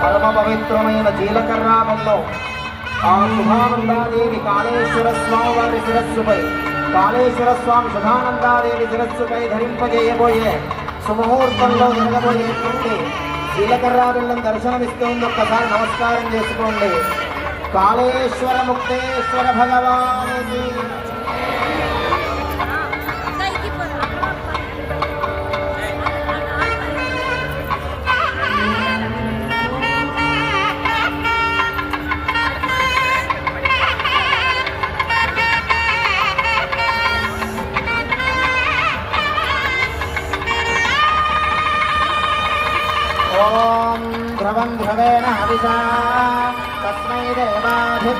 పరమ పవిత్రమైన జీలకర్రాగంలో ఆ శుభానందాదేవి కాళేశ్వర స్వామి వారి శిరస్సుపై కాళేశ్వర స్వామి శుభానందాదేవి శిరస్సుపై ధరింపజేయబోయే శుభముహూర్తంలో జరగబోయేటువంటి జీలకర్రా బిళ్ళం దర్శనమిస్తుంది. ఒక్కసారి నమస్కారం చేసుకోండి. కాళేశ్వర ముక్తేశ్వర భగవానికి ఓం ధ్రువం ధ్రువేణ హవిషా తస్మై దేవాధిప